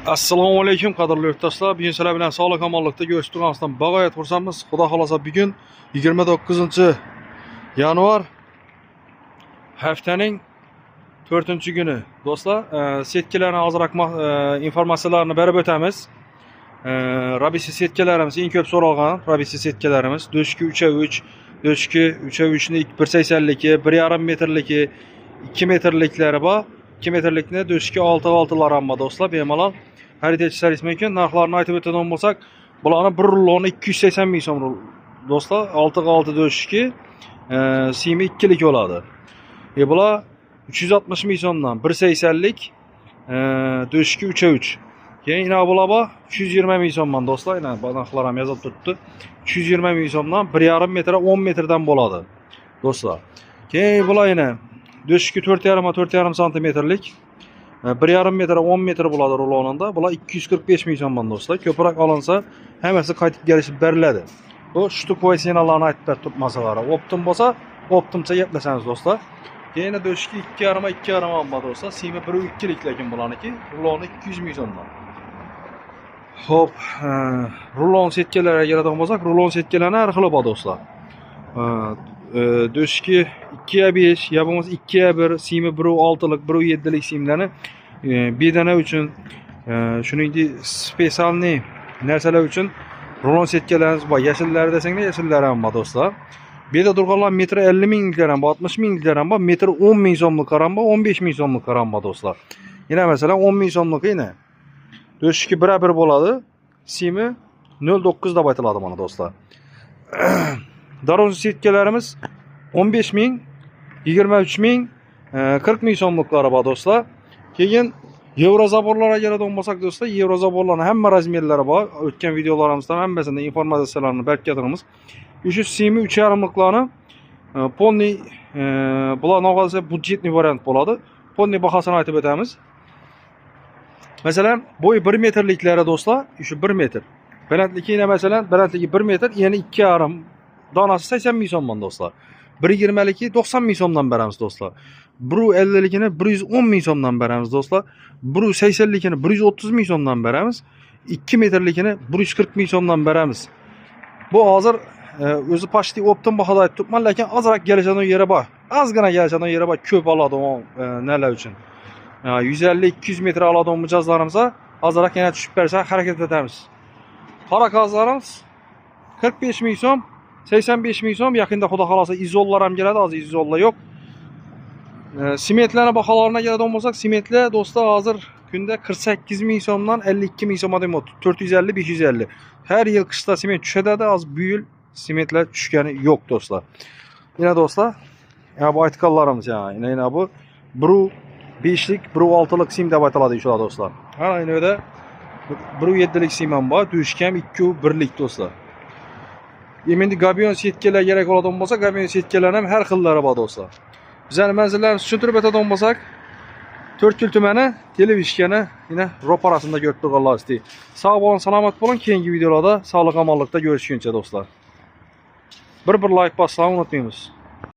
Assalomu alaykum qadrli yurtdoshlar. Bugun sizlar bilan sog'lik omonlikda görüşüp turganimizdan bag'oyat xursandmiz. Xudo xolasa bugun 29-yanvar haftaning 4-kuni. Do'stlar, setkalarni ozroq informatsiyalarni berib o'tamiz. Rabisi setkalarimiz eng ko'p so'ralgan rabisi setkalarimiz do'shki 3'e 3, do'shki 3'e 3'ni 1.80ligi, 1.5 metrligi, 2 metrliklari bor. 2 metrlikni do'shki 6-6lar ham bor do'stlar. Bemalol xarid etishlaringiz mumkin. Narxlarini aytib o'tadigan bo'lsak, bularni bir rulloni 280 ming so'm do'stlar. 6-6 do'shki, simi 2lik bo'ladi. Bular 360 ming so'mdan 1.80lik do'shki 3'e 3. Keyin ina bular 320 ming so'mdan do'stlar. Ina narxlar ham yozib turibdi. 320 ming so'mdan 1.5 metr 10 metrdan bo'ladi do'stlar. Keyin bular ina do'shki 4.5 santimetrlik 1.5 metr 10 metr bo'ladi rulonida. Bular 245 ming so'mdan do'stlar. Ko'proq olinsa hammasi qaytib kelishib beriladi. Bu shtukovoy senalarni aytib turibmasalar. Optim bo'lsa, optimcha gaplashamiz do'stlar. Keyin do'shki 2.5 ham bor do'stlar. Simi 1.2lik lekin bularniki. Ruloni 200 ming so'mdan. Xo'p, rulon setkalariga keladigan bo'lsak, rulon setkalarning har xili bor do'stlar. Do'shki 2.5 ya bo'lmasa 2.1 simi 1.6lik 1.7lik simlarni bedana uchun shuningdek spesialniy narsalar uchun rulon setkalarimiz bor. Yashillar desanglar yashillar ham bor do'stlar. Beda turganlar metr 50 mingliklar ham bor, 60 mingliklar ham bor, metr 10 ming so'mliklar ham bor, 15 ming so'mliklar ham bor do'stlar. Yana masalan 10 ming so'mlik ina do'shki 1.1 bo'ladi. Simi 0.9 deb aytiladi mana do'stlar. Daron setkalarimiz 15 ming, 23 ming, 40 ming so'mliklari bor do'stlar. Keyin Yevrozaborlarga keladigan bo'lsak do'stlar, Yevrozaborlarning hamma razmerlari bor. O'tgan videolarimizdan hammasini informatsiyalarni berib keltiramiz. Shu simi 3.5liklarni ponni bular noqolsa budjetniy variant bo'ladi. Ponni bahosini aytib o'tamiz. Masalan, bo'yi 1 metrliklari do'stlar, shu 1 metr. Balandligi masalan, balandligi 1 metr, ya'ni 2.5 donasi 80 ming so'mdan do'stlar. 1.20ligi 90 ming so'mdan beramiz do'stlar. 1.50ligini 110 ming so'mdan beramiz do'stlar. 1.80ligini 130 ming so'mdan beramiz. 2 metrligini 140 ming so'mdan beramiz. Bu hozir o'zi pashti optim bahoda aytib turibman, lekin ozroq kelishadigan yeri bor. Ozgina kelishadigan yeri bor, ko'p oladigan nalar uchun. 150-200 metr oladigan mijozlarimizga ozroq yana tushib bersa harakat etamiz. Qora qog'ozlarimiz 45 ming so'm, 85 ming so'm, yaqinda xudo xolasa izollar ham keladi, hozir izollar yo'q. Simentlarning baholarini keladigan bo'lsak, simentlar do'stlar hozir kunda 48 ming so'mdan 52 ming so'mga deyman, 450-550. Har yil qishda siment tushadi, hozir bu yil simentlar tushgani yo'q do'stlar. Yana do'stlar, bu aytganlarimiz yana bu 1.5lik, 1.6lik sim deb aytiladi shular do'stlar. Ayni yerda 1.7lik sim ham bor, do'shki ham 2.1lik do'stlar. Endi gabion setkalar kerak bo'ladigan bo'lsa, gabion setkalar ham har xillari bor do'stlar. Bizning manzillarni tushuntirib o'tadigan bo'lsak, 4 tumani televiziyani yana ro'parasida ko'rib turganlaringizdek. Sog' bo'ling, salomat bo'ling. Keyingi videolarda sog'lik omonlikda ko'rishguncha do'stlar. Bir like bosishni unutmaymiz.